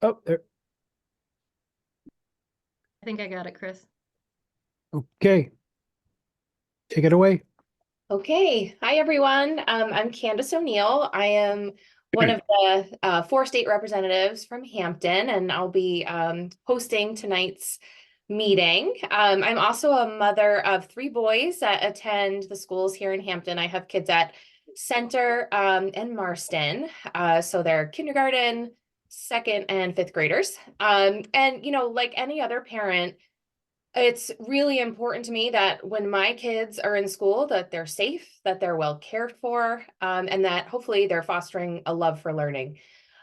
Oh, there. I think I got it, Chris. Okay. Take it away. Okay. Hi, everyone. I'm Candace O'Neill. I am one of the four state representatives from Hampton, and I'll be hosting tonight's meeting. I'm also a mother of three boys that attend the schools here in Hampton. I have kids at Center and Marston. So they're kindergarten, second, and fifth graders. And, like any other parent, it's really important to me that when my kids are in school, that they're safe, that they're well cared for, and that hopefully they're fostering a love for learning.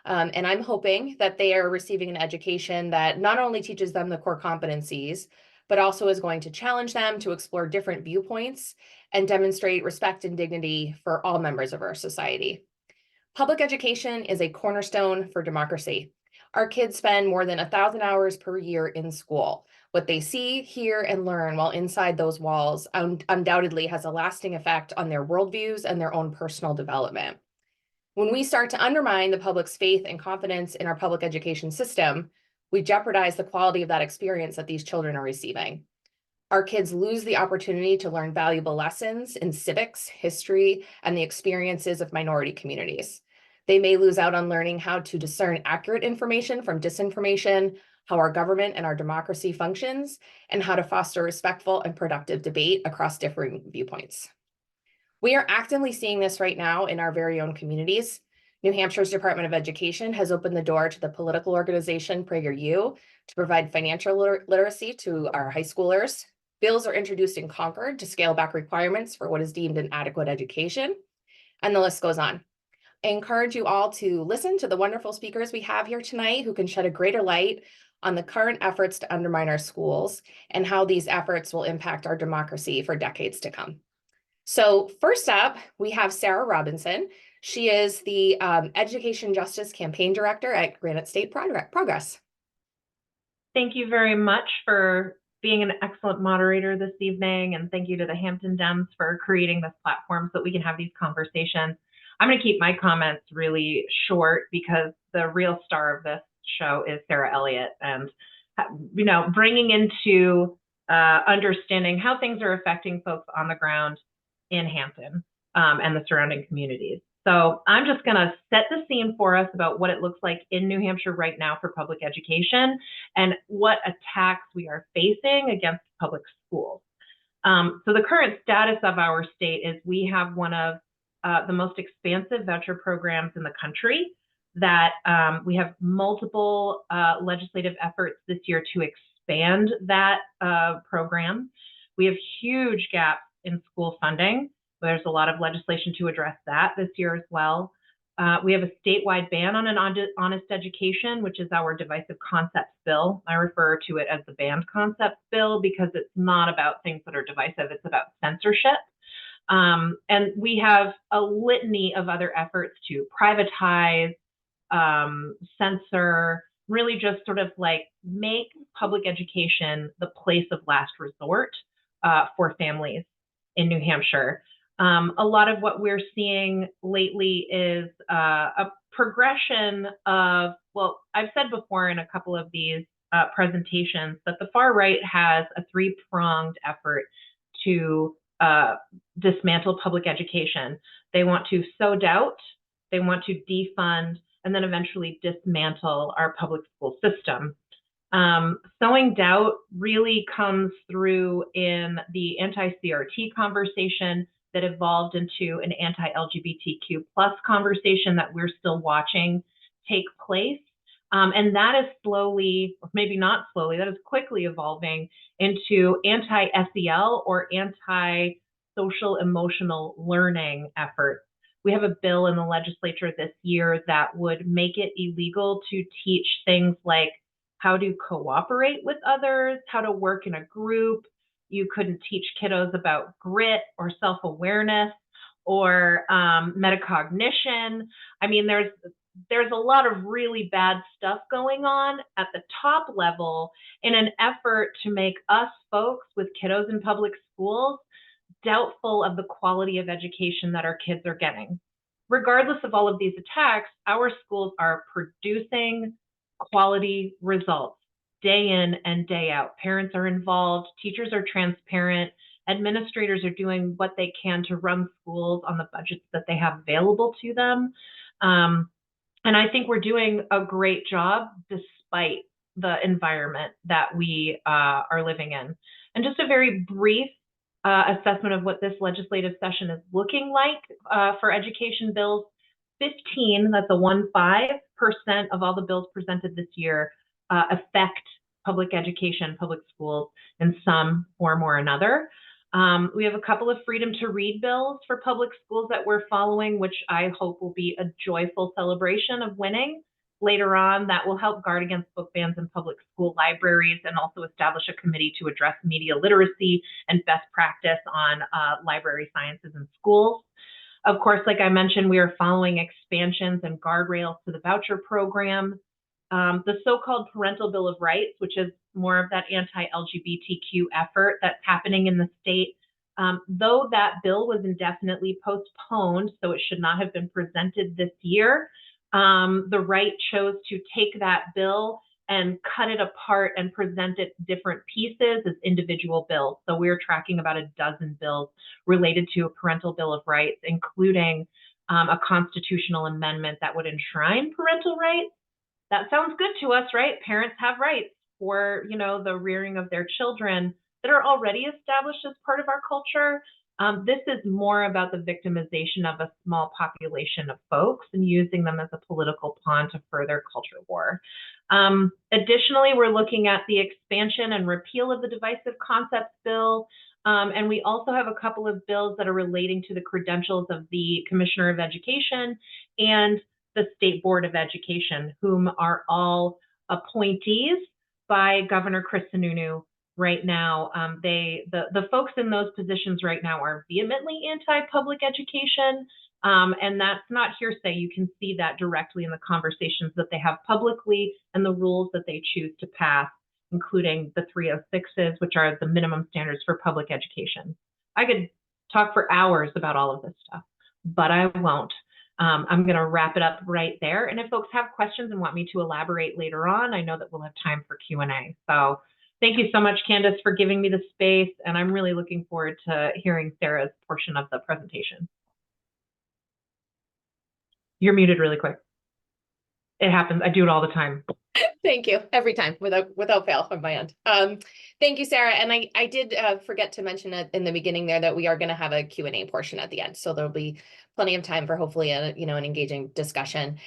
And I'm hoping that they are receiving an education that not only teaches them the core competencies, but also is going to challenge them to explore different viewpoints and demonstrate respect and dignity for all members of our society. Public education is a cornerstone for democracy. Our kids spend more than 1,000 hours per year in school. What they see, hear, and learn while inside those walls undoubtedly has a lasting effect on their worldviews and their own personal development. When we start to undermine the public's faith and confidence in our public education system, we jeopardize the quality of that experience that these children are receiving. Our kids lose the opportunity to learn valuable lessons in civics, history, and the experiences of minority communities. They may lose out on learning how to discern accurate information from disinformation, how our government and our democracy functions, and how to foster respectful and productive debate across differing viewpoints. We are actively seeing this right now in our very own communities. New Hampshire's Department of Education has opened the door to the political organization PragerU to provide financial literacy to our high schoolers. Bills are introduced in Concord to scale back requirements for what is deemed an adequate education, and the list goes on. I encourage you all to listen to the wonderful speakers we have here tonight who can shed a greater light on the current efforts to undermine our schools and how these efforts will impact our democracy for decades to come. So first up, we have Sarah Robinson. She is the Education Justice Campaign Director at Granite State Progress. Thank you very much for being an excellent moderator this evening, and thank you to the Hampton Dems for creating this platform so that we can have these conversations. I'm going to keep my comments really short because the real star of this show is Sarah Elliott, and bringing into understanding how things are affecting folks on the ground in Hampton and the surrounding communities. So I'm just going to set the scene for us about what it looks like in New Hampshire right now for public education and what attacks we are facing against public schools. So the current status of our state is we have one of the most expansive voucher programs in the country, that we have multiple legislative efforts this year to expand that program. We have huge gaps in school funding. There's a lot of legislation to address that this year as well. We have a statewide ban on an honest education, which is our divisive concepts bill. I refer to it as the banned concepts bill because it's not about things that are divisive, it's about censorship. And we have a litany of other efforts to privatize, censor, really just sort of like make public education the place of last resort for families in New Hampshire. A lot of what we're seeing lately is a progression of, well, I've said before in a couple of these presentations that the far right has a three-pronged effort to dismantle public education. They want to sow doubt, they want to defund, and then eventually dismantle our public school system. Sowing doubt really comes through in the anti-CRT conversation that evolved into an anti-LGBTQ plus conversation that we're still watching take place. And that is slowly, or maybe not slowly, that is quickly evolving into anti-SEL or anti-social emotional learning efforts. We have a bill in the legislature this year that would make it illegal to teach things like how to cooperate with others, how to work in a group. You couldn't teach kiddos about grit or self-awareness or metacognition. I mean, there's a lot of really bad stuff going on at the top level in an effort to make us folks with kiddos in public schools doubtful of the quality of education that our kids are getting. Regardless of all of these attacks, our schools are producing quality results day in and day out. Parents are involved, teachers are transparent, administrators are doing what they can to run schools on the budgets that they have available to them. And I think we're doing a great job despite the environment that we are living in. And just a very brief assessment of what this legislative session is looking like for education bills. 15, that's a 15% of all the bills presented this year affect public education, public schools in some form or another. We have a couple of freedom to read bills for public schools that we're following, which I hope will be a joyful celebration of winning later on. That will help guard against book bans in public school libraries and also establish a committee to address media literacy and best practice on library sciences in schools. Of course, like I mentioned, we are following expansions and guardrails to the voucher program. The so-called Parental Bill of Rights, which is more of that anti-LGBTQ effort that's happening in the state. Though that bill was indefinitely postponed, so it should not have been presented this year, the right chose to take that bill and cut it apart and present it different pieces as individual bills. So we're tracking about a dozen bills related to a Parental Bill of Rights, including a constitutional amendment that would enshrine parental rights. That sounds good to us, right? Parents have rights for, the rearing of their children that are already established as part of our culture. This is more about the victimization of a small population of folks and using them as a political pawn to further culture war. Additionally, we're looking at the expansion and repeal of the Divisive Concepts Bill. And we also have a couple of bills that are relating to the credentials of the Commissioner of Education and the State Board of Education, whom are all appointees by Governor Chris Sununu right now. The folks in those positions right now are vehemently anti-public education, and that's not hearsay. You can see that directly in the conversations that they have publicly and the rules that they choose to pass, including the 306s, which are the minimum standards for public education. I could talk for hours about all of this stuff, but I won't. I'm going to wrap it up right there. And if folks have questions and want me to elaborate later on, I know that we'll have time for Q&A. So thank you so much, Candace, for giving me the space. And I'm really looking forward to hearing Sarah's portion of the presentation. You're muted really quick. It happens. I do it all the time. Thank you. Every time, without fail on my end. Thank you, Sarah. And I did forget to mention it in the beginning there that we are going to have a Q&A portion at the end. So there'll be plenty of time for hopefully an engaging discussion.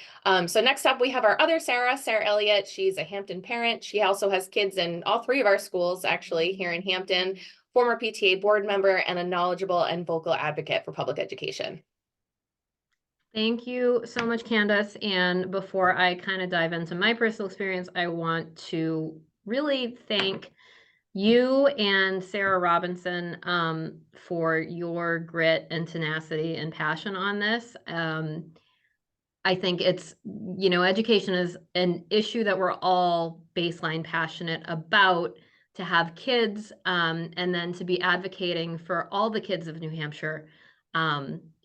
So next up, we have our other Sarah Elliott. She's a Hampton parent. She also has kids in all three of our schools, actually, here in Hampton, former PTA board member, and a knowledgeable and vocal advocate for public education. Thank you so much, Candace. And before I kind of dive into my personal experience, I want to really thank you and Sarah Robinson for your grit and tenacity and passion on this. I think it's, education is an issue that we're all baseline passionate about, to have kids and then to be advocating for all the kids of New Hampshire.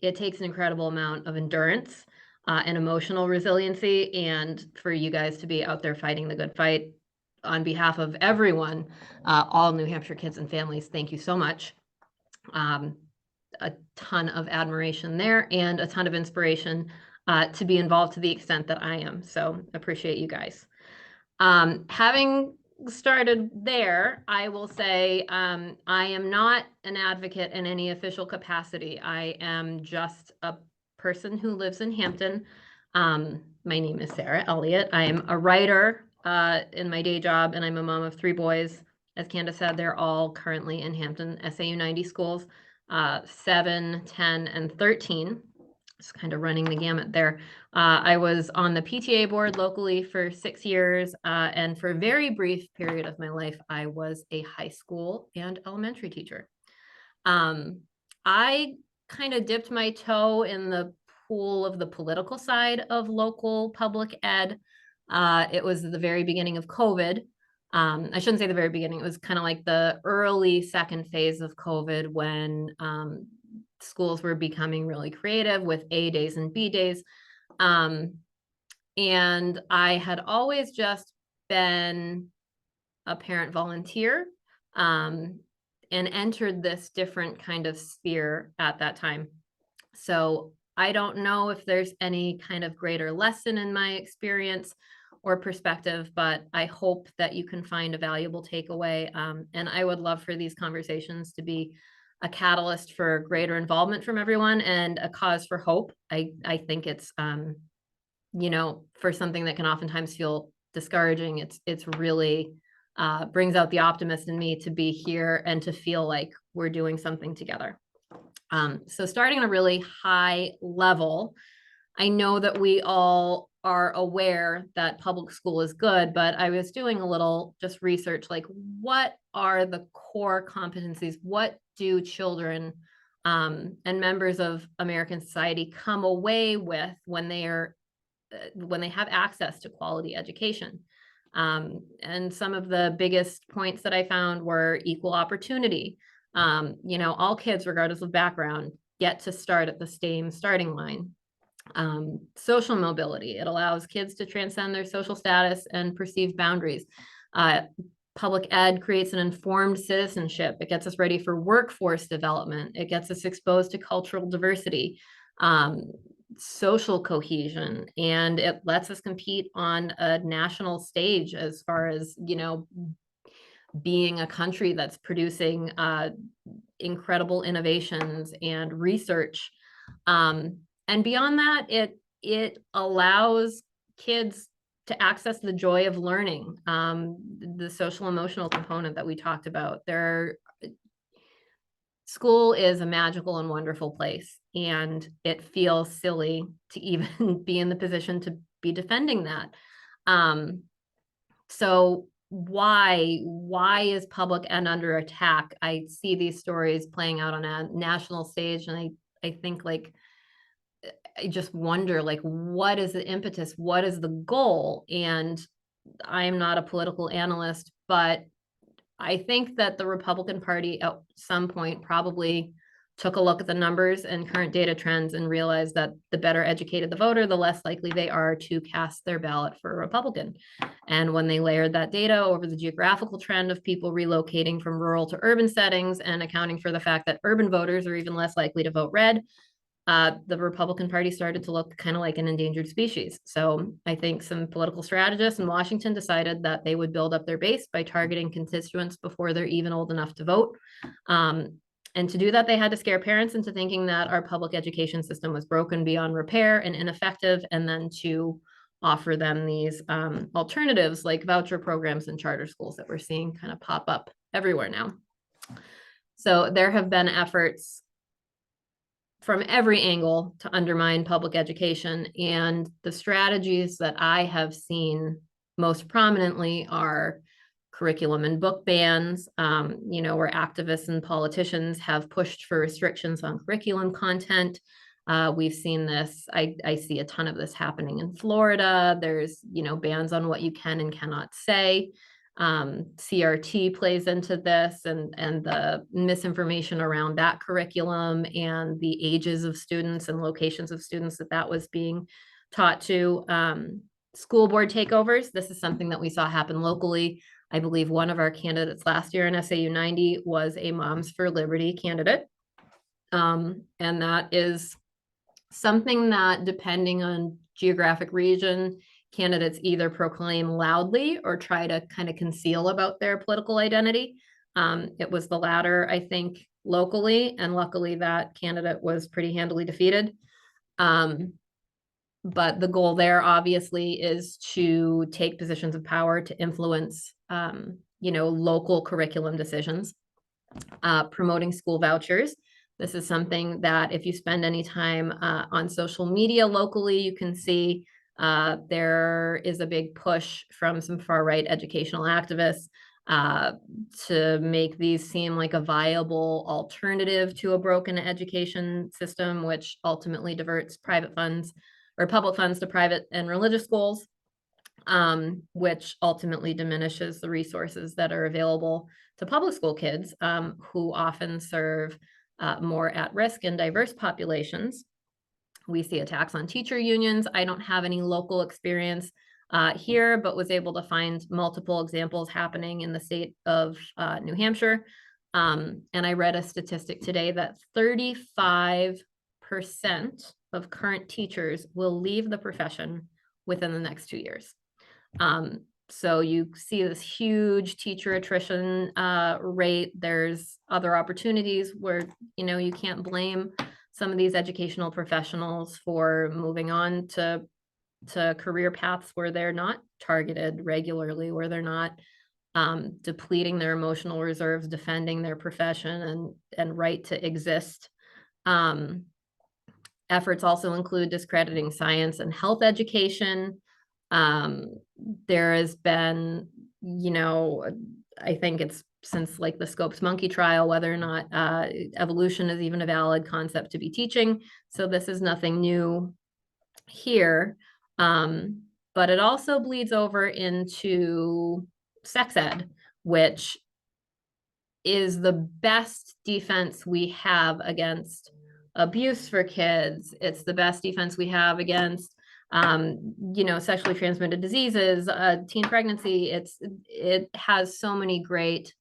It takes an incredible amount of endurance and emotional resiliency, and for you guys to be out there fighting the good fight on behalf of everyone, all New Hampshire kids and families, thank you so much. A ton of admiration there and a ton of inspiration to be involved to the extent that I am. So appreciate you guys. Having started there, I will say I am not an advocate in any official capacity. I am just a person who lives in Hampton. My name is Sarah Elliott. I am a writer in my day job, and I'm a mom of 3 boys. As Candace said, they're all currently in Hampton SAU 90 schools, 7, 10, and 13. Just kind of running the gamut there. I was on the PTA board locally for 6 years, and for a very brief period of my life, I was a high school and elementary teacher. I kind of dipped my toe in the pool of the political side of local public ed. It was the very beginning of COVID. I shouldn't say the very beginning. It was kind of like the early second phase of COVID when schools were becoming really creative with A days and B days. And I had always just been a parent volunteer, and entered this different kind of sphere at that time. So I don't know if there's any kind of greater lesson in my experience or perspective, but I hope that you can find a valuable takeaway. And I would love for these conversations to be a catalyst for greater involvement from everyone and a cause for hope. I think it's, for something that can oftentimes feel discouraging, it's really brings out the optimist in me to be here and to feel like we're doing something together. So starting on a really high level, I know that we all are aware that public school is good, but I was doing a little just research, like what are the core competencies? What do children and members of American society come away with when they have access to quality education? And some of the biggest points that I found were equal opportunity. All kids, regardless of background, get to start at the same starting line. Social mobility, it allows kids to transcend their social status and perceived boundaries. Public ed creates an informed citizenship. It gets us ready for workforce development. It gets us exposed to cultural diversity, social cohesion, and it lets us compete on a national stage as far as, being a country that's producing incredible innovations and research. And beyond that, it allows kids to access the joy of learning, the social emotional component that we talked about. School is a magical and wonderful place, and it feels silly to even be in the position to be defending that. So why is public ed under attack? I see these stories playing out on a national stage, and I think, like, I just wonder, like, what is the impetus? What is the goal? And I'm not a political analyst, but I think that the Republican Party at some point probably took a look at the numbers and current data trends and realized that the better educated the voter, the less likely they are to cast their ballot for a Republican. And when they layered that data over the geographical trend of people relocating from rural to urban settings and accounting for the fact that urban voters are even less likely to vote red, the Republican Party started to look kind of like an endangered species. So I think some political strategists in Washington decided that they would build up their base by targeting constituents before they're even old enough to vote. And to do that, they had to scare parents into thinking that our public education system was broken beyond repair and ineffective, and then to offer them these alternatives like voucher programs and charter schools that we're seeing kind of pop up everywhere now. So there have been efforts from every angle to undermine public education. And the strategies that I have seen most prominently are curriculum and book bans, where activists and politicians have pushed for restrictions on curriculum content. We've seen this, I see a ton of this happening in Florida. There's, bans on what you can and cannot say. CRT plays into this, and the misinformation around that curriculum and the ages of students and locations of students that was being taught to. School board takeovers. This is something that we saw happen locally. I believe one of our candidates last year in SAU 90 was a Moms for Liberty candidate. And that is something that, depending on geographic region, candidates either proclaim loudly or try to kind of conceal about their political identity. It was the latter, I think, locally, and luckily that candidate was pretty handily defeated. But the goal there obviously is to take positions of power to influence, local curriculum decisions. Promoting school vouchers. This is something that if you spend any time on social media locally, you can see there is a big push from some far-right educational activists to make these seem like a viable alternative to a broken education system, which ultimately diverts private funds or public funds to private and religious schools, which ultimately diminishes the resources that are available to public school kids, who often serve more at-risk and diverse populations. We see attacks on teacher unions. I don't have any local experience here, but was able to find multiple examples happening in the state of New Hampshire. And I read a statistic today that 35% of current teachers will leave the profession within the next 2 years. So you see this huge teacher attrition rate. There's other opportunities where, you can't blame some of these educational professionals for moving on to career paths where they're not targeted regularly, where they're not depleting their emotional reserves, defending their profession and right to exist. Efforts also include discrediting science and health education. There has been, I think it's since like the Scopes monkey trial, whether or not evolution is even a valid concept to be teaching. So this is nothing new here. But it also bleeds over into sex ed, which is the best defense we have against abuse for kids. It's the best defense we have against sexually transmitted diseases, teen pregnancy. It has so many great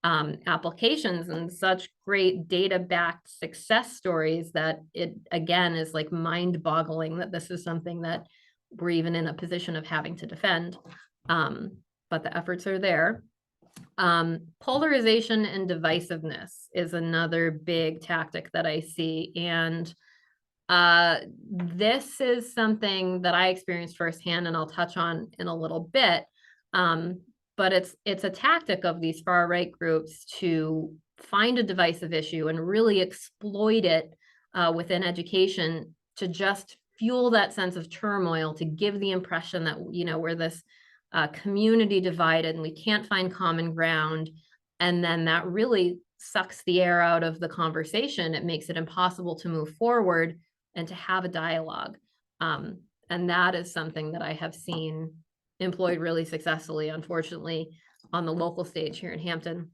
applications and such great data-backed success stories that it, again, is like mind-boggling that this is something that we're even in a position of having to defend. But the efforts are there. Polarization and divisiveness is another big tactic that I see. And this is something that I experienced firsthand, and I'll touch on in a little bit. But it's a tactic of these far right groups to find a divisive issue and really exploit it within education to just fuel that sense of turmoil, to give the impression that, we're this community divided and we can't find common ground. And then that really sucks the air out of the conversation. It makes it impossible to move forward and to have a dialogue. And that is something that I have seen employed really successfully, unfortunately, on the local stage here in Hampton.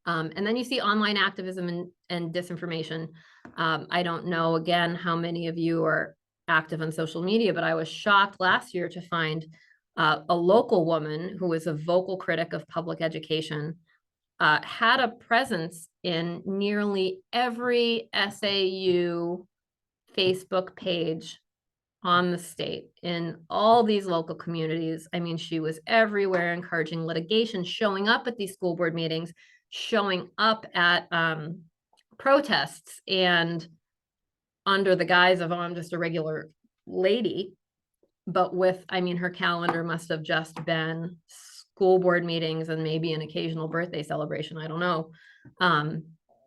And then you see online activism and disinformation. I don't know, again, how many of you are active on social media, but I was shocked last year to find a local woman who was a vocal critic of public education had a presence in nearly every SAU Facebook page on the state in all these local communities. I mean, she was everywhere encouraging litigation, showing up at these school board meetings, showing up at protests, and under the guise of, oh, I'm just a regular lady. But with, I mean, her calendar must have just been school board meetings and maybe an occasional birthday celebration. I don't know.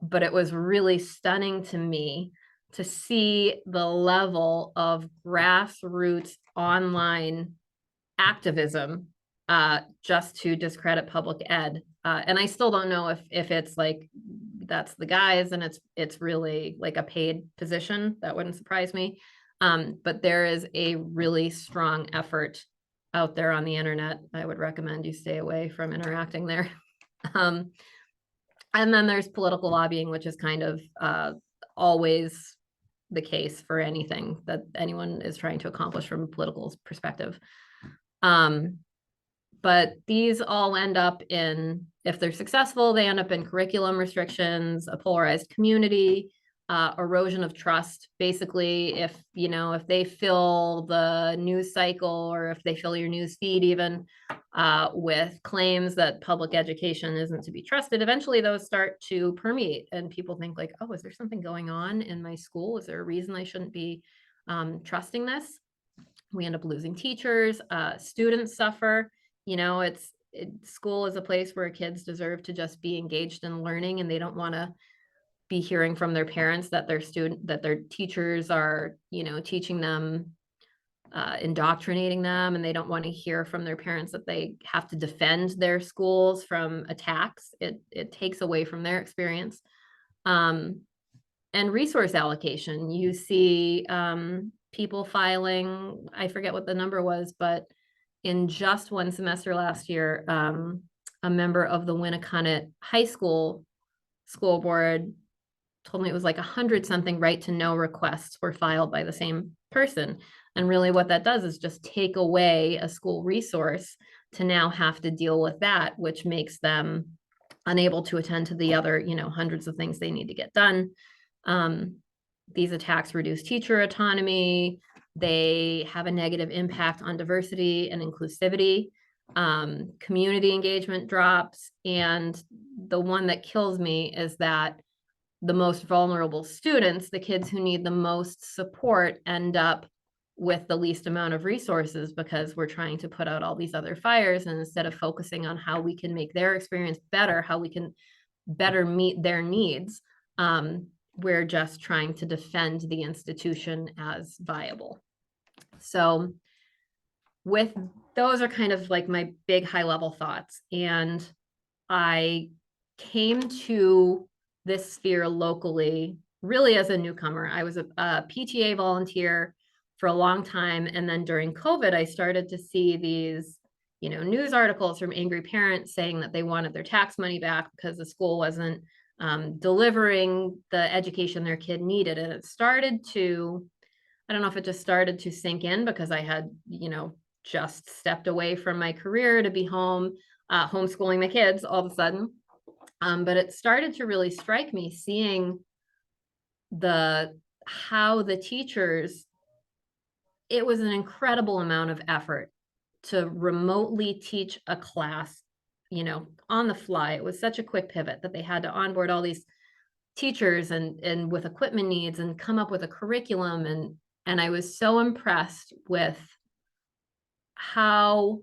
But it was really stunning to me to see the level of grassroots online activism just to discredit public ed. And I still don't know if it's like, that's the guys and it's really like a paid position. That wouldn't surprise me. But there is a really strong effort out there on the internet. I would recommend you stay away from interacting there. And then there's political lobbying, which is kind of always the case for anything that anyone is trying to accomplish from a political perspective. But these all end up in, if they're successful, they end up in curriculum restrictions, a polarized community, erosion of trust. Basically, if they fill the news cycle, or if they fill your news feed even with claims that public education isn't to be trusted, eventually those start to permeate and people think like, oh, is there something going on in my school? Is there a reason I shouldn't be trusting this? We end up losing teachers, students suffer. School is a place where kids deserve to just be engaged in learning, and they don't want to be hearing from their parents that their teachers are, teaching them, indoctrinating them, and they don't want to hear from their parents that they have to defend their schools from attacks. It takes away from their experience. And resource allocation. You see people filing, I forget what the number was, but in just one semester last year, a member of the Winnicott High School board told me it was like 100 something right to know requests were filed by the same person. And really what that does is just take away a school resource to now have to deal with that, which makes them unable to attend to the other, hundreds of things they need to get done. These attacks reduce teacher autonomy. They have a negative impact on diversity and inclusivity. Community engagement drops. And the one that kills me is that the most vulnerable students, the kids who need the most support, end up with the least amount of resources because we're trying to put out all these other fires. And instead of focusing on how we can make their experience better, how we can better meet their needs, we're just trying to defend the institution as viable. So with those are kind of like my big high level thoughts. And I came to this sphere locally really as a newcomer. I was a PTA volunteer for a long time. And then during COVID, I started to see these, news articles from angry parents saying that they wanted their tax money back because the school wasn't delivering the education their kid needed. And it started to, I don't know if it just started to sink in because I had, just stepped away from my career to be home, homeschooling my kids all of a sudden. But it started to really strike me seeing how the teachers, it was an incredible amount of effort to remotely teach a class, on the fly. It was such a quick pivot that they had to onboard all these teachers and with equipment needs and come up with a curriculum. And I was so impressed with how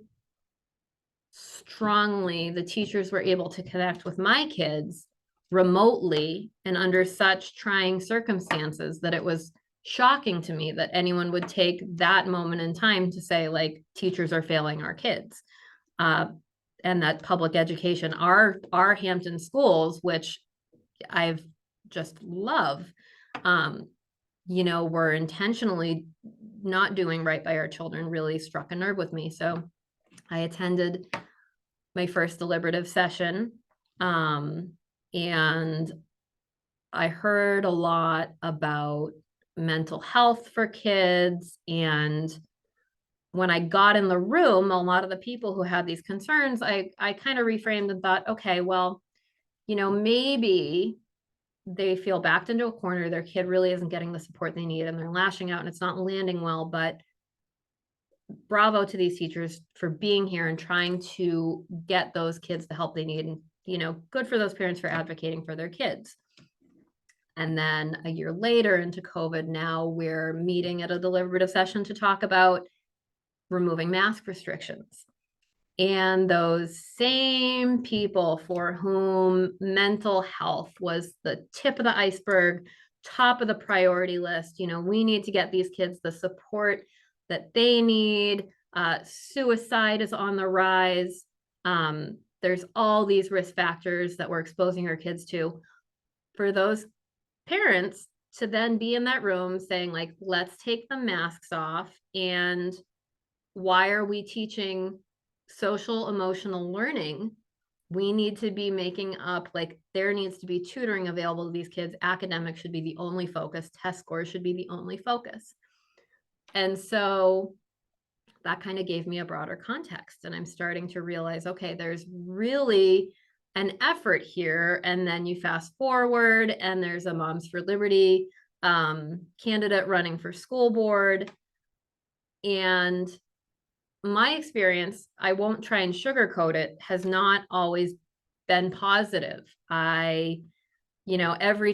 strongly the teachers were able to connect with my kids remotely and under such trying circumstances that it was shocking to me that anyone would take that moment in time to say, like, teachers are failing our kids. And that public education, our Hampton schools, which I've just love, were intentionally not doing right by our children, really struck a nerve with me. So I attended my first deliberative session, and I heard a lot about mental health for kids. And when I got in the room, a lot of the people who had these concerns, I kind of reframed and thought, okay, well, maybe they feel backed into a corner, their kid really isn't getting the support they need and they're lashing out and it's not landing well, but bravo to these teachers for being here and trying to get those kids the help they need. And, good for those parents for advocating for their kids. And then a year later into COVID, now we're meeting at a deliberative session to talk about removing mask restrictions. And those same people for whom mental health was the tip of the iceberg, top of the priority list, we need to get these kids the support that they need. Suicide is on the rise. There's all these risk factors that we're exposing our kids to. For those parents to then be in that room saying, like, let's take the masks off. And why are we teaching social emotional learning? We need to be making up, like, there needs to be tutoring available to these kids. Academics should be the only focus. Test scores should be the only focus. And so that kind of gave me a broader context. And I'm starting to realize, okay, there's really an effort here. And then you fast forward and there's a Moms for Liberty candidate running for school board. And my experience, I won't try and sugarcoat it, has not always been positive. Every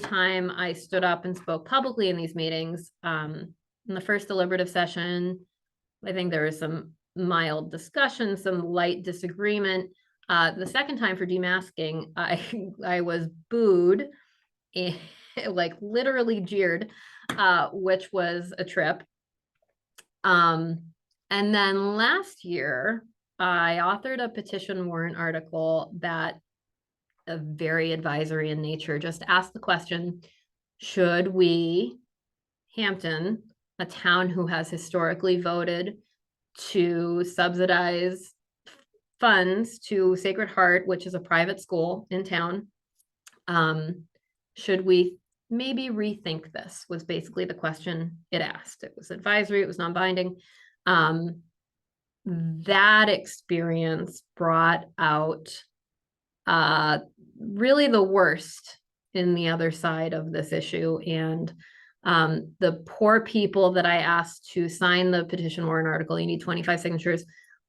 time I stood up and spoke publicly in these meetings, in the first deliberative session, I think there was some mild discussion, some light disagreement. The second time for demasking, I was booed, and, like, literally jeered, which was a trip. And then last year, I authored a petition warrant article that, very advisory in nature, just asked the question, should we, Hampton, a town who has historically voted to subsidize funds to Sacred Heart, which is a private school in town, should we maybe rethink this, was basically the question it asked. It was advisory, it was non-binding. That experience brought out really the worst in the other side of this issue. And the poor people that I asked to sign the petition warrant article, you need 25 signatures,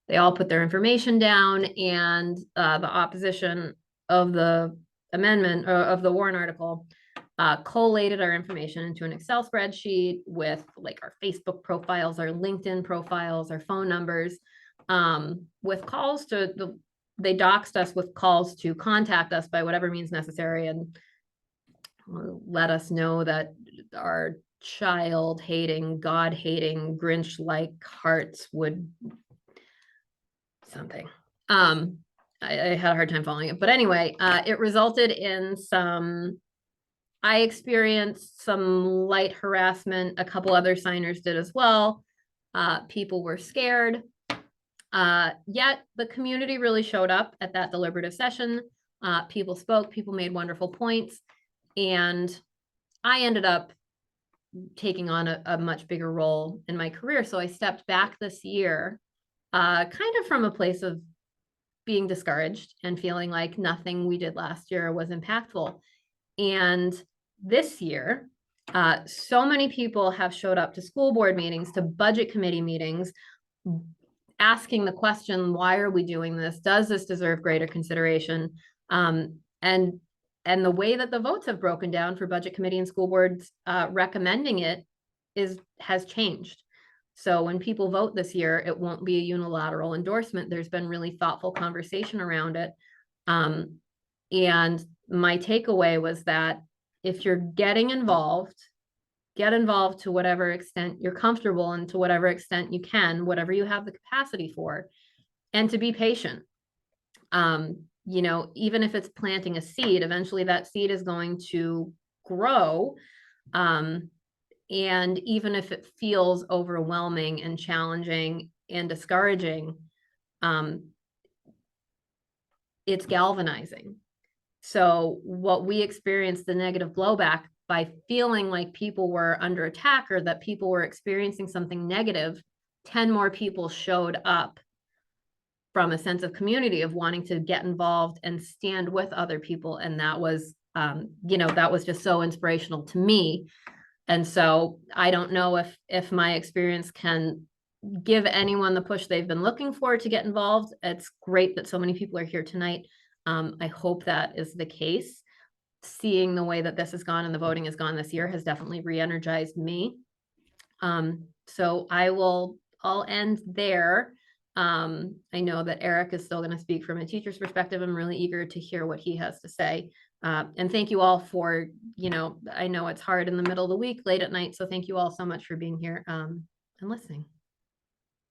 they all put their information down, and the opposition of the amendment or of the warrant article collated our information into an Excel spreadsheet with like our Facebook profiles, our LinkedIn profiles, our phone numbers, with calls to they doxed us with calls to contact us by whatever means necessary and let us know that our child-hating, God-hating, Grinch-like hearts would something. I had a hard time following it, but anyway, it resulted in I experienced some light harassment. A couple other signers did as well. People were scared. Yet the community really showed up at that deliberative session. People spoke, people made wonderful points, and I ended up taking on a much bigger role in my career. So I stepped back this year, kind of from a place of being discouraged and feeling like nothing we did last year was impactful. And this year, so many people have showed up to school board meetings, to budget committee meetings, asking the question, why are we doing this? Does this deserve greater consideration? And the way that the votes have broken down for budget committee and school boards recommending it has changed. So when people vote this year, it won't be a unilateral endorsement. There's been really thoughtful conversation around it. And my takeaway was that if you're getting involved, get involved to whatever extent you're comfortable and to whatever extent you can, whatever you have the capacity for, and to be patient. You know, even if it's planting a seed, eventually that seed is going to grow. And even if it feels overwhelming and challenging and discouraging, it's galvanizing. So what we experienced, the negative blowback, by feeling like people were under attack or that people were experiencing something negative, 10 more people showed up from a sense of community, of wanting to get involved and stand with other people. And that was, that was just so inspirational to me. And so I don't know if my experience can give anyone the push they've been looking for to get involved. It's great that so many people are here tonight. I hope that is the case. Seeing the way that this has gone and the voting has gone this year has definitely re-energized me. So I'll end there. I know that Eric is still going to speak from a teacher's perspective. I'm really eager to hear what he has to say. And thank you all for, I know it's hard in the middle of the week, late at night. So thank you all so much for being here and listening.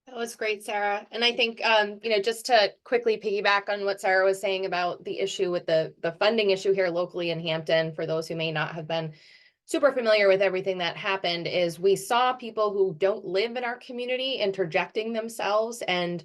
That was great, Sarah. And I think, just to quickly piggyback on what Sarah was saying about the issue with the funding issue here locally in Hampton, for those who may not have been super familiar with everything that happened, is we saw people who don't live in our community interjecting themselves and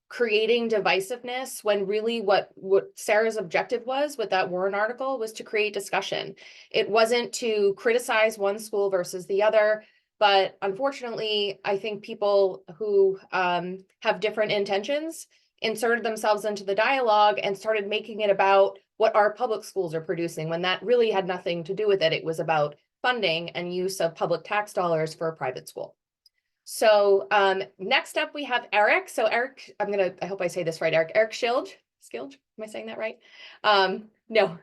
creating divisiveness, when really what Sarah's objective was with that warrant article was to create discussion. It wasn't to criticize one school versus the other. But unfortunately, I think people who have different intentions inserted themselves into the dialogue and started making it about what our public schools are producing, when that really had nothing to do with it. It was about funding and use of public tax dollars for a private school. So next up, we have Eric. So Eric, I hope I say this right, Eric Schilge. Am I saying that right? No,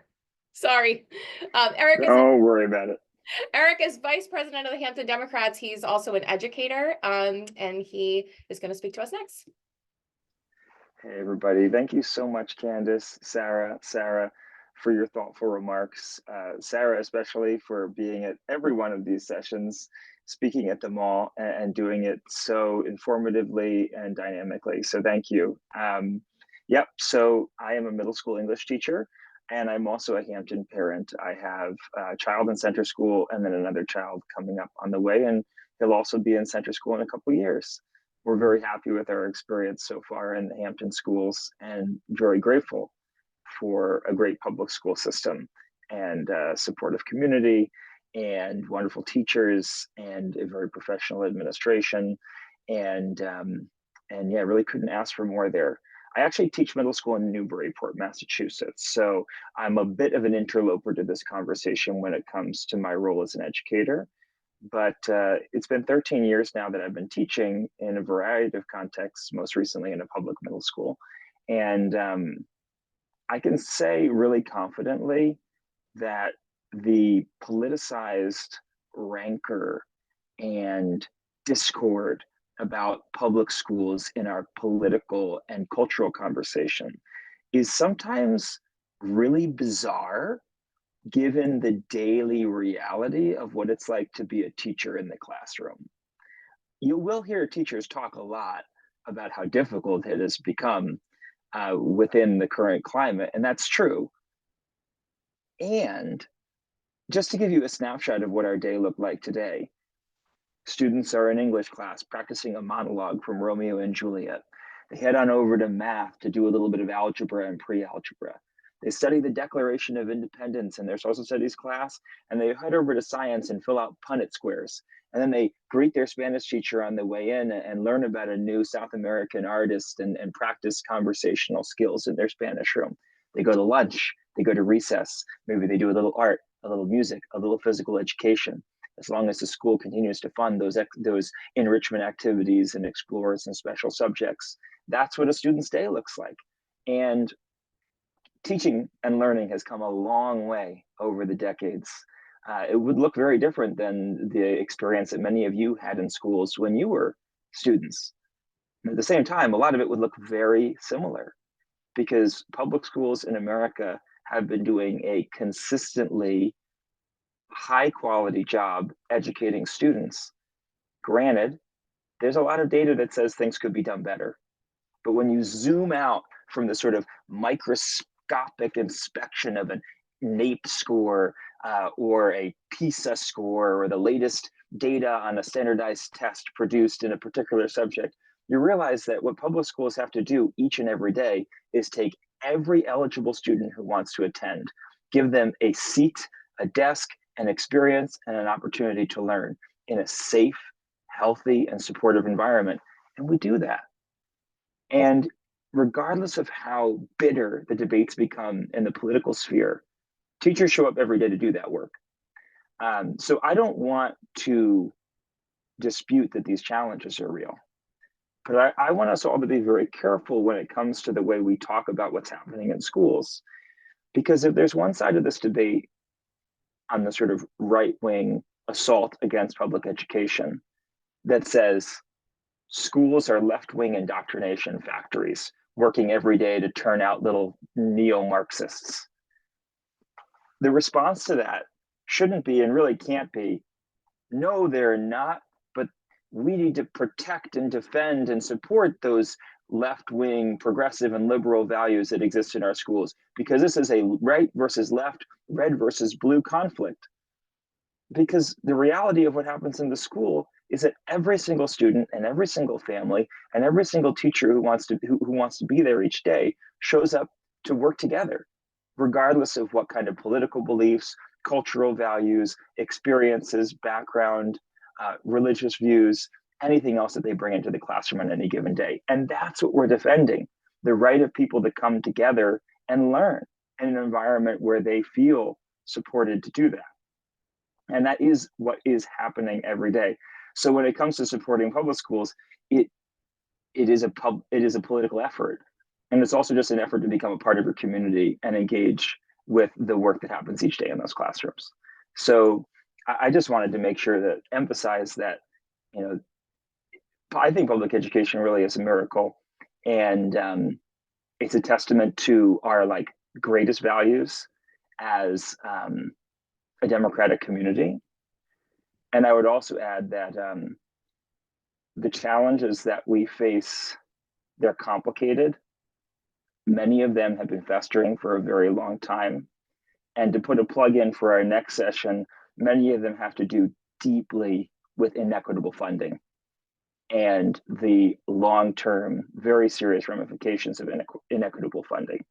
sorry. Eric Don't worry about it. Eric is Vice President of the Hampton Democrats. He's also an educator, and he is going to speak to us next. Hey, everybody. Thank you so much, Candace, Sarah, for your thoughtful remarks. Sarah, especially, for being at every one of these sessions, speaking at them all, and doing it so informatively and dynamically. So thank you. So I am a middle school English teacher. And I'm also a Hampton parent. I have a child in center school and then another child coming up on the way, and he'll also be in center school in a couple of years. We're very happy with our experience so far in the Hampton schools and very grateful for a great public school system and supportive community and wonderful teachers and a very professional administration. And yeah, really couldn't ask for more there. I actually teach middle school in Newburyport, Massachusetts. So I'm a bit of an interloper to this conversation when it comes to my role as an educator. But it's been 13 years now that I've been teaching in a variety of contexts, most recently in a public middle school. And I can say really confidently that the politicized rancor and discord about public schools in our political and cultural conversation is sometimes really bizarre given the daily reality of what it's like to be a teacher in the classroom. You will hear teachers talk a lot about how difficult it has become within the current climate, and that's true. And just to give you a snapshot of what our day looked like today, students are in English class practicing a monologue from Romeo and Juliet. They head on over to math to do a little bit of algebra and pre-algebra. They study the Declaration of Independence in their social studies class, and they head over to science and fill out Punnett squares. And then they greet their Spanish teacher on the way in and learn about a new South American artist and practice conversational skills in their Spanish room. They go to lunch, they go to recess, maybe they do a little art, a little music, a little physical education. As long as the school continues to fund those enrichment activities and explores and special subjects, that's what a student's day looks like. And teaching and learning has come a long way over the decades. It would look very different than the experience that many of you had in schools when you were students. At the same time, a lot of it would look very similar because public schools in America have been doing a consistently high quality job educating students. Granted, there's a lot of data that says things could be done better. But when you zoom out from the sort of microscopic inspection of an NAEP score or a PISA score or the latest data on a standardized test produced in a particular subject, you realize that what public schools have to do each and every day is take every eligible student who wants to attend, give them a seat, a desk, an experience, and an opportunity to learn in a safe, healthy, and supportive environment. And we do that. And regardless of how bitter the debates become in the political sphere, teachers show up every day to do that work. So I don't want to dispute that these challenges are real. But I want us all to be very careful when it comes to the way we talk about what's happening in schools. Because if there's one side of this debate on the sort of right-wing assault against public education that says schools are left-wing indoctrination factories working every day to turn out little neo-Marxists, the response to that shouldn't be and really can't be, no, they're not, but we need to protect and defend and support those left-wing progressive and liberal values that exist in our schools, because this is a right versus left, red versus blue conflict. Because the reality of what happens in the school is that every single student and every single family and every single teacher who wants to be there each day shows up to work together, regardless of what kind of political beliefs, cultural values, experiences, background, religious views, anything else that they bring into the classroom on any given day. And that's what we're defending, the right of people to come together and learn in an environment where they feel supported to do that. And that is what is happening every day. So when it comes to supporting public schools, it is a political effort. And it's also just an effort to become a part of your community and engage with the work that happens each day in those classrooms. So I just wanted to make sure that emphasize that, you know, I think public education really is a miracle. And it's a testament to our like greatest values as a democratic community. And I would also add that the challenges that we face, they're complicated. Many of them have been festering for a very long time. And to put a plug in for our next session, many of them have to do deeply with inequitable funding and the long-term, very serious ramifications of inequitable funding.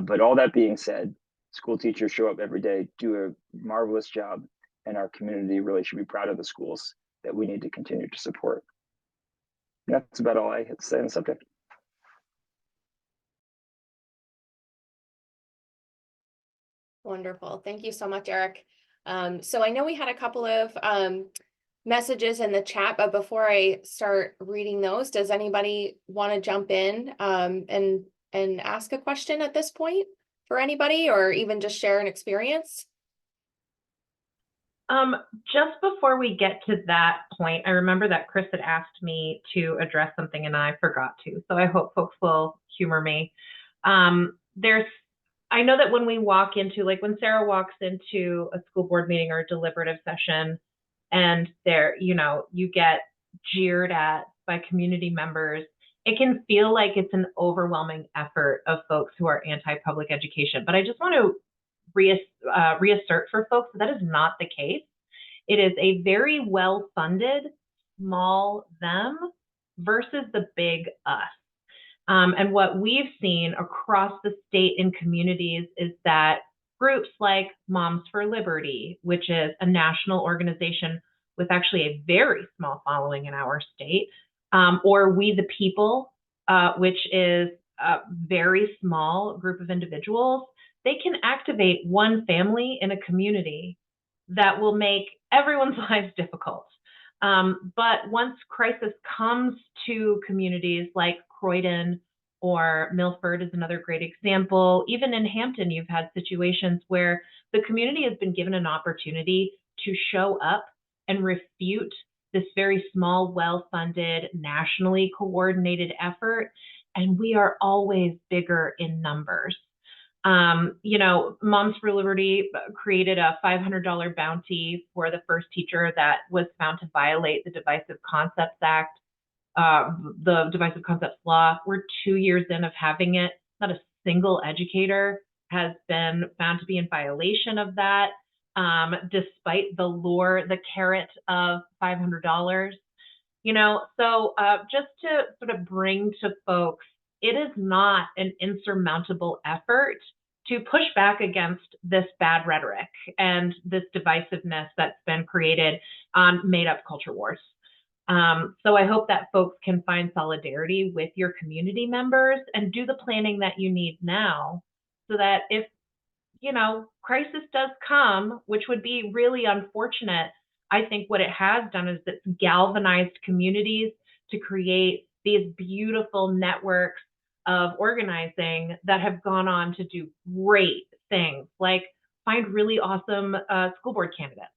But all that being said, school teachers show up every day, do a marvelous job, and our community really should be proud of the schools that we need to continue to support. That's about all I had to say on the subject. Wonderful. Thank you so much, Eric. So I know we had a couple of messages in the chat, but before I start reading those, does anybody want to jump in and ask a question at this point for anybody, or even just share an experience? Just before we get to that point, I remember that Chris had asked me to address something and I forgot to, so I hope folks will humor me. I know that when we walk into, like when Sarah walks into a school board meeting or a deliberative session, and there, you get jeered at by community members, it can feel like it's an overwhelming effort of folks who are anti-public education. But I just want to reassert for folks that is not the case. It is a very well-funded small them versus the big us. And what we've seen across the state in communities is that groups like Moms for Liberty, which is a national organization with actually a very small following in our state, or We the People, which is a very small group of individuals, they can activate one family in a community that will make everyone's lives difficult. But once crisis comes to communities like Croydon or Milford is another great example, even in Hampton, you've had situations where the community has been given an opportunity to show up and refute this very small, well-funded, nationally coordinated effort, and we are always bigger in numbers. Moms for Liberty created a $500 bounty for the first teacher that was found to violate the Divisive Concepts Act, the Divisive Concepts Law. We're 2 years in of having it. Not a single educator has been found to be in violation of that, despite the carrot of $500. So just to sort of bring to folks, it is not an insurmountable effort to push back against this bad rhetoric and this divisiveness that's been created on made-up culture wars. So I hope that folks can find solidarity with your community members and do the planning that you need now, so that if, crisis does come, which would be really unfortunate, I think what it has done is it's galvanized communities to create these beautiful networks of organizing that have gone on to do great things, like find really awesome school board candidates,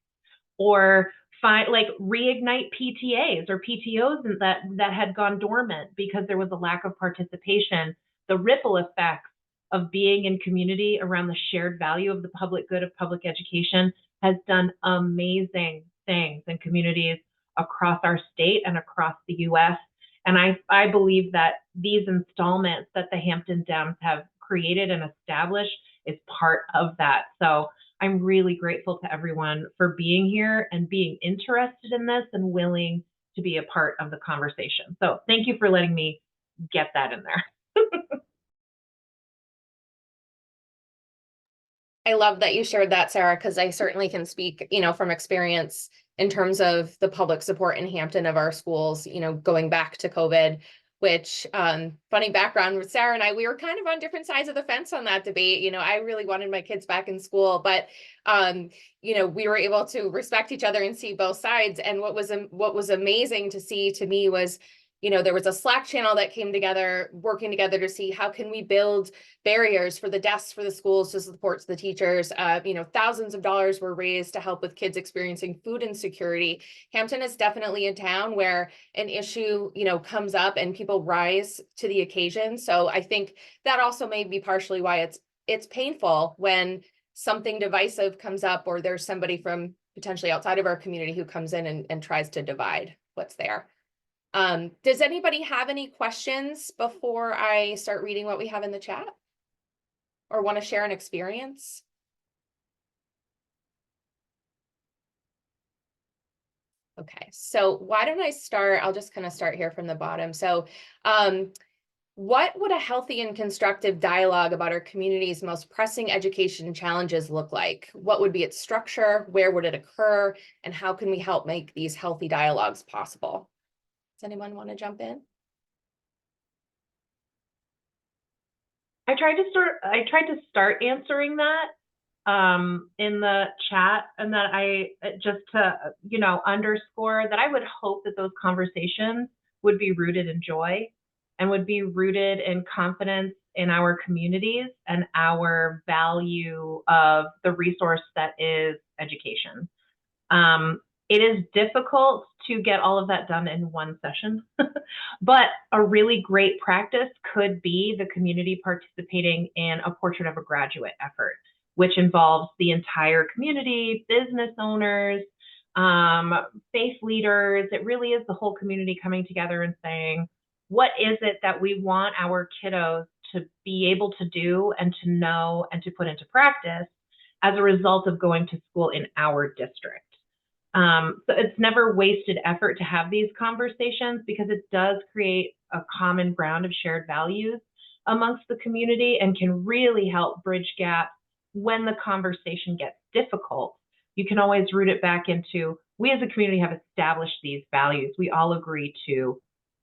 or reignite PTAs or PTOs that had gone dormant because there was a lack of participation. The ripple effects of being in community around the shared value of the public good of public education has done amazing things in communities across our state and across the US. And I believe that these installments that the Hampton Dems have created and established is part of that. So I'm really grateful to everyone for being here and being interested in this and willing to be a part of the conversation. So thank you for letting me get that in there. I love that you shared that, Sarah, because I certainly can speak, from experience in terms of the public support in Hampton of our schools, going back to COVID, which, funny background with Sarah and I, we were kind of on different sides of the fence on that debate. I really wanted my kids back in school, but, we were able to respect each other and see both sides. And what was amazing to see to me was, there was a Slack channel that came together, working together to see how can we build barriers for the desks for the schools to support the teachers. Thousands of dollars were raised to help with kids experiencing food insecurity. Hampton is definitely a town where an issue, comes up and people rise to the occasion. So I think that also may be partially why it's painful when something divisive comes up, or there's somebody from potentially outside of our community who comes in and tries to divide what's there. Does anybody have any questions before I start reading what we have in the chat, or want to share an experience? Okay, so why don't I start? I'll just kind of start here from the bottom. So What would a healthy and constructive dialogue about our community's most pressing education challenges look like? What would be its structure? Where would it occur? And how can we help make these healthy dialogues possible? Does anyone want to jump in? I tried to start answering that in the chat, and that I just to underscore that I would hope that those conversations would be rooted in joy and would be rooted in confidence in our communities and our value of the resource that is education. It is difficult to get all of that done in one session, but a really great practice could be the community participating in a portrait of a graduate effort, which involves the entire community, business owners, faith leaders. It really is the whole community coming together and saying, what is it that we want our kiddos to be able to do and to know and to put into practice as a result of going to school in our district? So it's never wasted effort to have these conversations, because it does create a common ground of shared values amongst the community and can really help bridge gaps when the conversation gets difficult. You can always root it back into, we as a community have established these values. We all agree to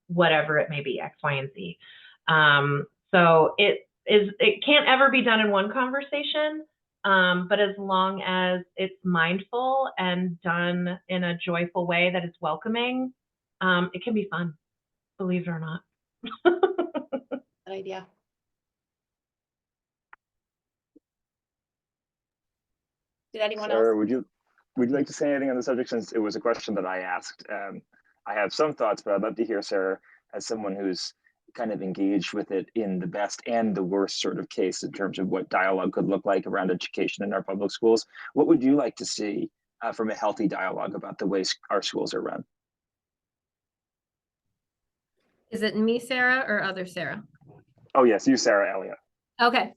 whatever it may be, X, Y, and Z. So it can't ever be done in one conversation. But as long as it's mindful and done in a joyful way that is welcoming, it can be fun, believe it or not. Good idea. Did anyone Sarah, else? would you like to say anything on the subject, since it was a question that I asked? I have some thoughts, but I'd love to hear Sarah, as someone who's kind of engaged with it in the best and the worst sort of case in terms of what dialogue could look like around education in our public schools. What would you like to see from a healthy dialogue about the way our schools are run? Is it me, Sarah, or other Sarah? Oh yes, you, Sarah Elliott. Okay.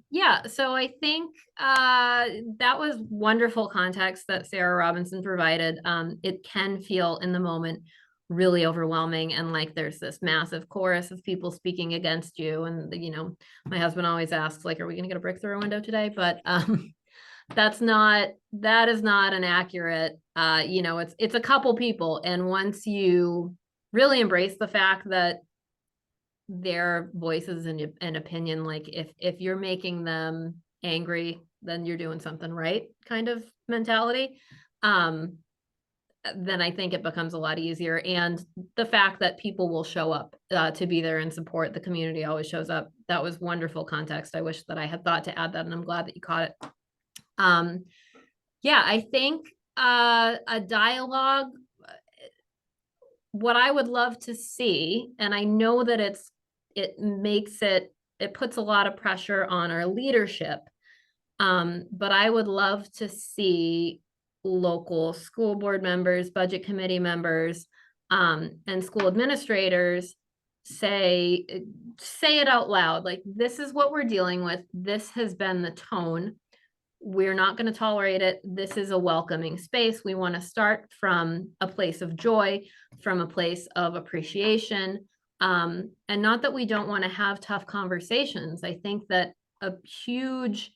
Yeah, so I think that was wonderful context that Sarah Robinson provided. It can feel in the moment really overwhelming, and like there's this massive chorus of people speaking against you. And my husband always asks, like, are we gonna get a brick through a window today? But that is not an accurate, it's a couple people. And once you really embrace the fact that their voices and opinion, like if you're making them angry, then you're doing something right, kind of mentality, then I think it becomes a lot easier. And the fact that people will show up to be there and support, the community always shows up. That was wonderful context. I wish that I had thought to add that, and I'm glad that you caught it. Yeah, I think a dialogue, what I would love to see, and I know that it puts a lot of pressure on our leadership. But I would love to see local school board members, budget committee members, and school administrators say it out loud. Like, this is what we're dealing with. This has been the tone. We're not going to tolerate it. This is a welcoming space. We want to start from a place of joy, from a place of appreciation. And not that we don't want to have tough conversations. I think that a huge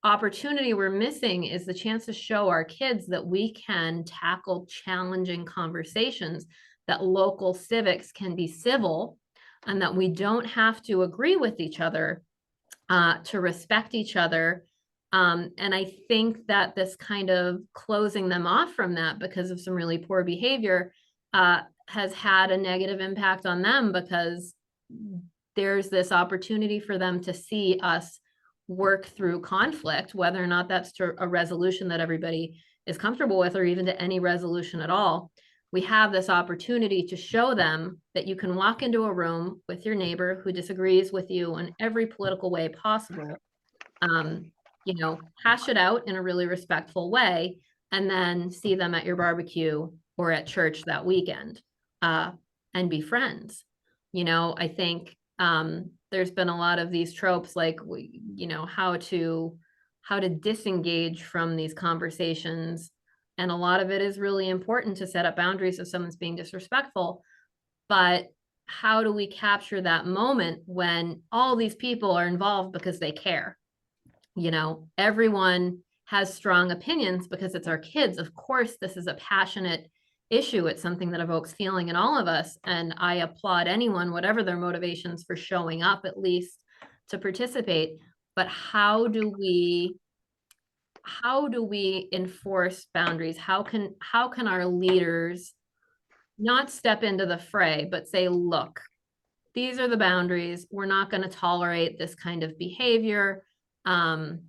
opportunity we're missing is the chance to show our kids that we can tackle challenging conversations, that local civics can be civil, and that we don't have to agree with each other to respect each other. And I think that this kind of closing them off from that because of some really poor behavior has had a negative impact on them, because there's this opportunity for them to see us work through conflict, whether or not that's to a resolution that everybody is comfortable with, or even to any resolution at all. We have this opportunity to show them that you can walk into a room with your neighbor who disagrees with you in every political way possible, hash it out in a really respectful way, and then see them at your barbecue or at church that weekend, and be friends. I think there's been a lot of these tropes, like, how to disengage from these conversations. And a lot of it is really important to set up boundaries if someone's being disrespectful. But how do we capture that moment when all these people are involved because they care? You know, everyone has strong opinions because it's our kids. Of course, this is a passionate issue. It's something that evokes feeling in all of us. And I applaud anyone, whatever their motivations for showing up, at least to participate. But how do we enforce boundaries? How can our leaders not step into the fray, but say, look, these are the boundaries. We're not going to tolerate this kind of behavior. And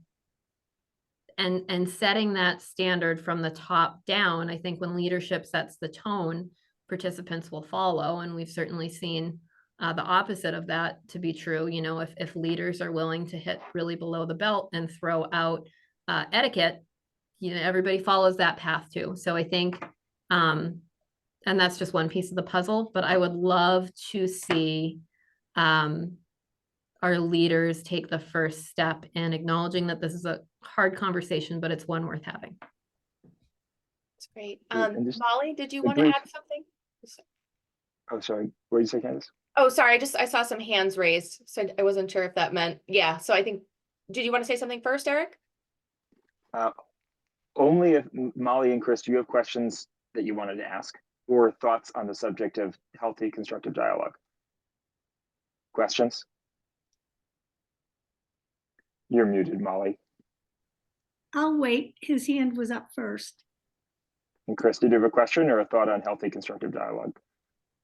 setting that standard from the top down, I think when leadership sets the tone, participants will follow. And we've certainly seen the opposite of that to be true. You know, if leaders are willing to hit really below the belt and throw out etiquette, you know, everybody follows that path too. So I think, and that's just one piece of the puzzle, but I would love to see our leaders take the first step in acknowledging that this is a hard conversation, but it's one worth having. That's great. And just Molly, did you a want to brief- add something? Oh, sorry. What did you say, Candace? Oh, sorry. I saw some hands raised, so I wasn't sure if that meant, yeah. So I think, did you want to say something first, Eric? Only if Molly and Chris, do you have questions that you wanted to ask or thoughts on the subject of healthy, constructive dialogue? Questions? You're muted, Molly. I'll wait. His hand was up first. And Chris, did you have a question or a thought on healthy, constructive dialogue?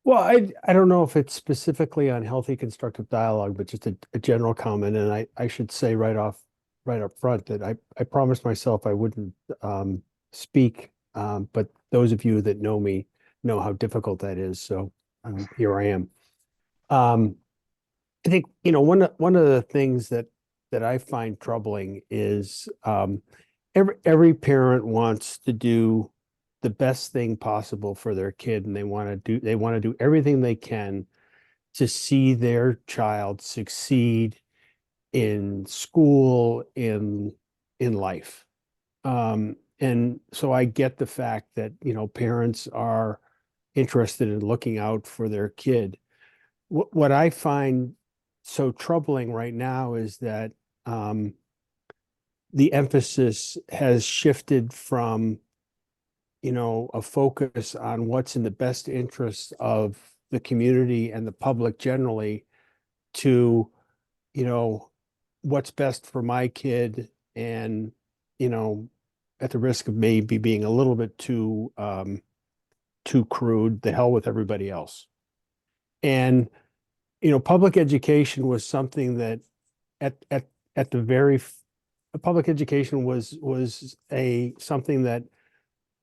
Well, I don't know if it's specifically on healthy constructive dialogue, but just a general comment. And I should say right up front that I promised myself I wouldn't speak, but those of you that know me know how difficult that is. So here I am. I think, you know, one of the things that I find troubling is every parent wants to do the best thing possible for their kid, and they want to do everything they can to see their child succeed in school, in life. And so I get the fact that, you know, parents are interested in looking out for their kid. What I find so troubling right now is that the emphasis has shifted from, you know, a focus on what's in the best interest of the community and the public generally to, you know, what's best for my kid, and, you know, at the risk of maybe being a little bit too crude, the hell with everybody else. And, you know, public education was something that at the very public education was something that,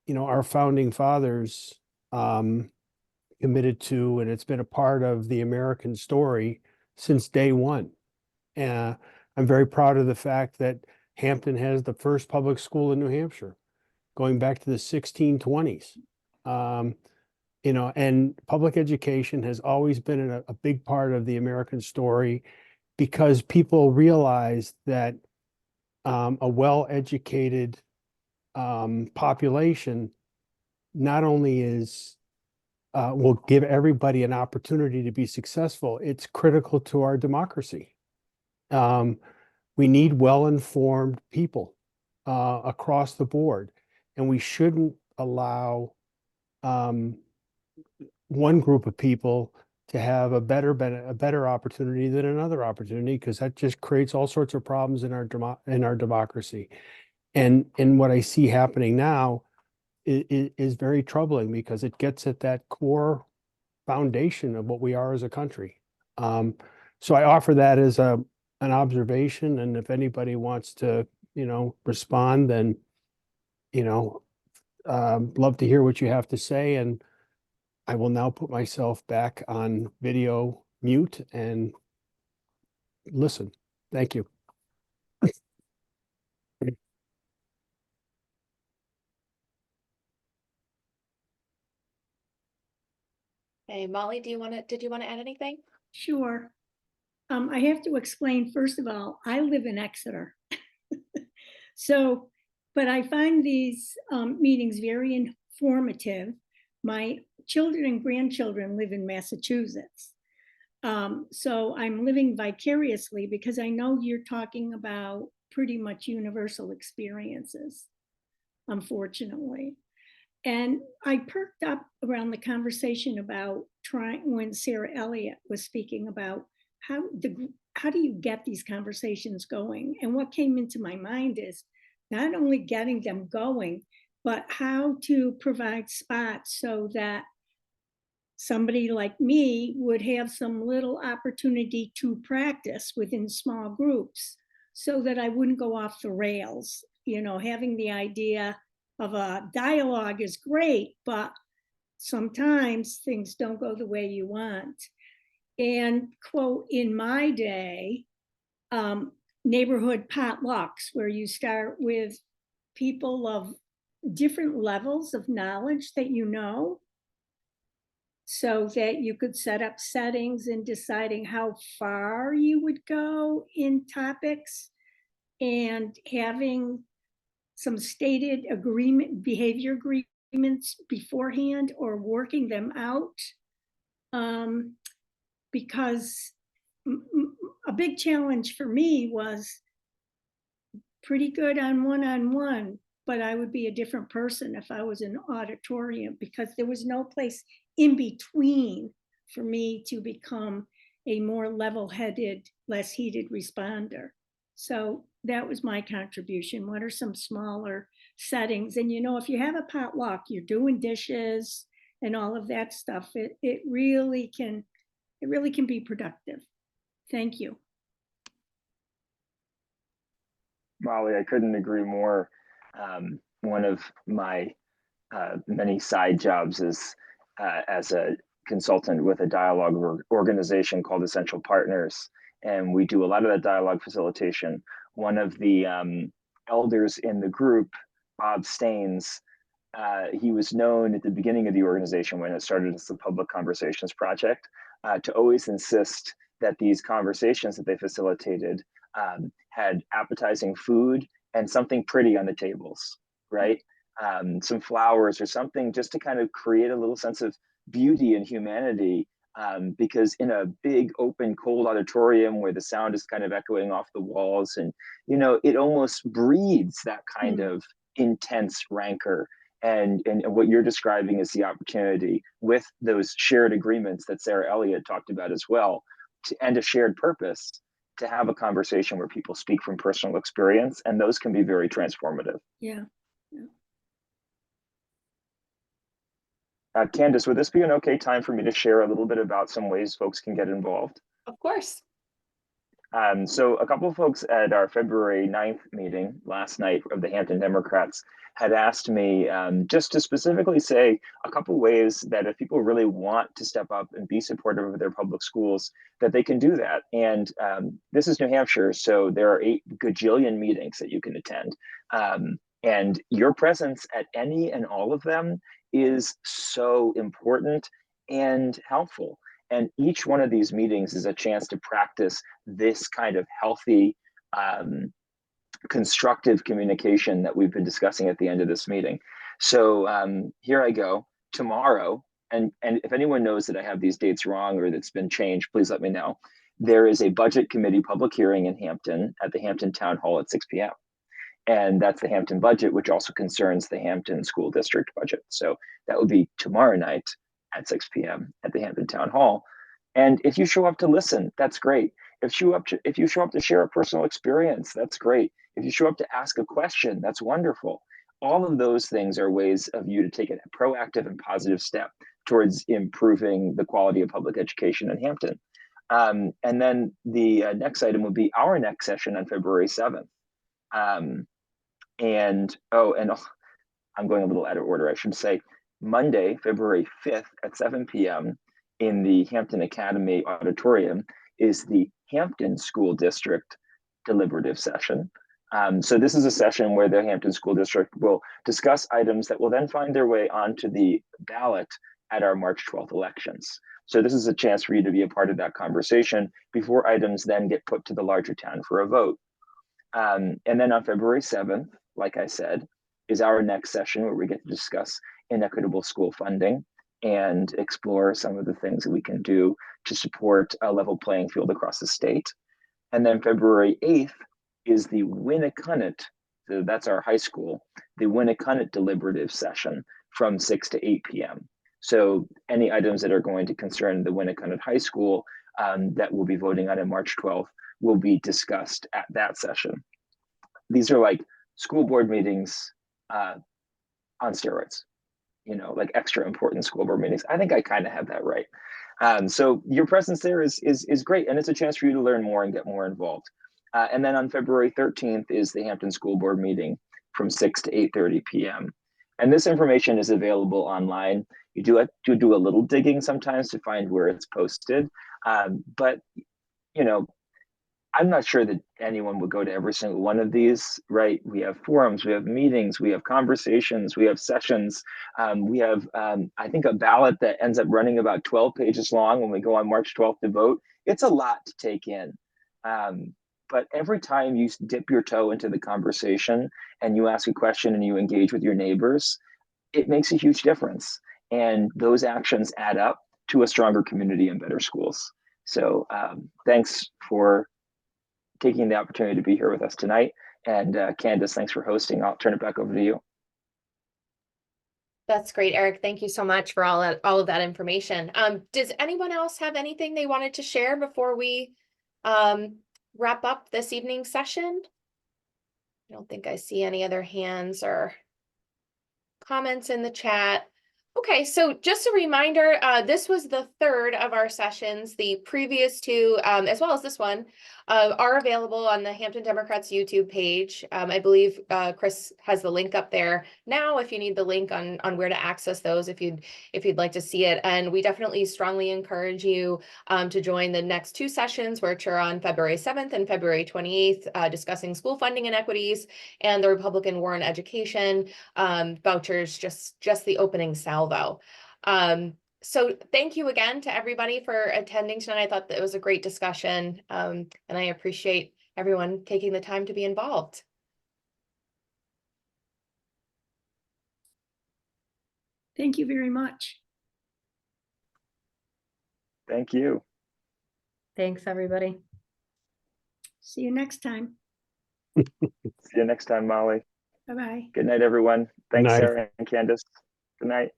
you know, our founding fathers committed to, and it's been a part of the American story since day one. And I'm very proud of the fact that Hampton has the first public school in New Hampshire, going back to the 1620s. You know, and public education has always been a big part of the American story, because people realize that a well-educated population not only will give everybody an opportunity to be successful, it's critical to our democracy. We need well-informed people across the board, and we shouldn't allow one group of people to have a better opportunity than another opportunity, because that just creates all sorts of problems in our democracy. And what I see happening now is very troubling, because it gets at that core foundation of what we are as a country. So I offer that as an observation, and if anybody wants to, you know, respond, then, you know, love to hear what you have to say. And I will now put myself back on video mute and listen. Thank you. Hey, Molly, did you want to add anything? Sure. I have to explain, first of all, I live in Exeter. So, but I find these meetings very informative. My children and grandchildren live in Massachusetts. So I'm living vicariously because I know you're talking about pretty much universal experiences, unfortunately. And I perked up around the conversation about when Sarah Elliott was speaking about how do you get these conversations going? And what came into my mind is not only getting them going, but how to provide spots so that somebody like me would have some little opportunity to practice within small groups so that I wouldn't go off the rails. You know, having the idea of a dialogue is great, but sometimes things don't go the way you want. And quote, in my day, neighborhood potlucks, where you start with people of different levels of knowledge that you know, so that you could set up settings and deciding how far you would go in topics and having some stated behavior agreements beforehand or working them out. Because a big challenge for me was pretty good on one-on-one, but I would be a different person if I was in an auditorium because there was no place in between for me to become a more level-headed, less heated responder. So that was my contribution. What are some smaller settings? And you know, if you have a potluck, you're doing dishes and all of that stuff, it really can be productive. Thank you. Molly, I couldn't agree more. One of my many side jobs is as a consultant with a dialogue organization called Essential Partners, and we do a lot of that dialogue facilitation. One of the elders in the group, Bob Staines, he was known at the beginning of the organization when it started as the Public Conversations Project to always insist that these conversations that they facilitated had appetizing food and something pretty on the tables, right? Some flowers or something just to kind of create a little sense of beauty and humanity. Because in a big, open, cold auditorium where the sound is kind of echoing off the walls, and you know, it almost breeds that kind of intense rancor. And what you're describing is the opportunity with those shared agreements that Sarah Elliott talked about as well, and a shared purpose to have a conversation where people speak from personal experience, and those can be very transformative. Yeah. Candace, would this be an okay time for me to share a little bit about some ways folks can get involved? Of course. So a couple of folks at our February 9th meeting last night of the Hampton Democrats had asked me just to specifically say a couple ways that if people really want to step up and be supportive of their public schools, that they can do that. And this is New Hampshire, so there are 8 gajillion meetings that you can attend. And your presence at any and all of them is so important and helpful. And each one of these meetings is a chance to practice this kind of healthy, constructive communication that we've been discussing at the end of this meeting. So here I go. Tomorrow, and if anyone knows that I have these dates wrong or that's been changed, please let me know. There is a budget committee public hearing in Hampton at the Hampton Town Hall at 6 p.m. And that's the Hampton budget, which also concerns the Hampton School District budget. So that would be tomorrow night at 6 p.m. at the Hampton Town Hall. And if you show up to listen, that's great. If you show up to share a personal experience, that's great. If you show up to ask a question, that's wonderful. All of those things are ways of you to take a proactive and positive step towards improving the quality of public education in Hampton. And then the next item would be our next session on February 7th. I'm going a little out of order, I should say. Monday, February 5th at 7 p.m. in the Hampton Academy Auditorium is the Hampton School District deliberative session. So this is a session where the Hampton School District will discuss items that will then find their way onto the ballot at our March 12th elections. So this is a chance for you to be a part of that conversation before items then get put to the larger town for a vote. And then on February 7th, like I said, is our next session where we get to discuss inequitable school funding and explore some of the things that we can do to support a level playing field across the state. And then February 8th is the Winnicott, so that's our high school, the Winnicott deliberative session from 6 to 8 p.m. So any items that are going to concern the Winnicott High School that we'll be voting on March 12th will be discussed at that session. These are like school board meetings on steroids, you know, like extra important school board meetings. I think I kind of have that right. So your presence there is great, and it's a chance for you to learn more and get more involved. And then on February 13th is the Hampton School Board meeting from 6 to 8:30 p.m. And this information is available online. You do a little digging sometimes to find where it's posted, but you know, I'm not sure that anyone would go to every single one of these, right? We have forums, we have meetings, we have conversations, we have sessions. We have, I think, a ballot that ends up running about 12 pages long when we go on March 12th to vote. It's a lot to take in. But every time you dip your toe into the conversation and you ask a question and you engage with your neighbors, it makes a huge difference. And those actions add up to a stronger community and better schools. So thanks for taking the opportunity to be here with us tonight. And Candace, thanks for hosting. I'll turn it back over to you. That's great, Eric. Thank you so much for all of that information. Does anyone else have anything they wanted to share before we wrap up this evening's session? I don't think I see any other hands or comments in the chat. Okay, so just a reminder, this was the third of our sessions. The previous two, as well as this one, are available on the Hampton Democrats YouTube page. I believe Chris has the link up there now if you need the link on where to access those if you'd like to see it. And we definitely strongly encourage you to join the next two sessions, which are on February 7th and February 28th, discussing school funding inequities and the Republican war on education, vouchers, just the opening salvo. So thank you again to everybody for attending tonight. I thought that it was a great discussion, and I appreciate everyone taking the time to be involved. Thank you very much. Thank you. Thanks, everybody. See you next time. See you next time, Molly. Bye-bye. Good night, everyone. Thanks, night. Sarah and Candace. Good night.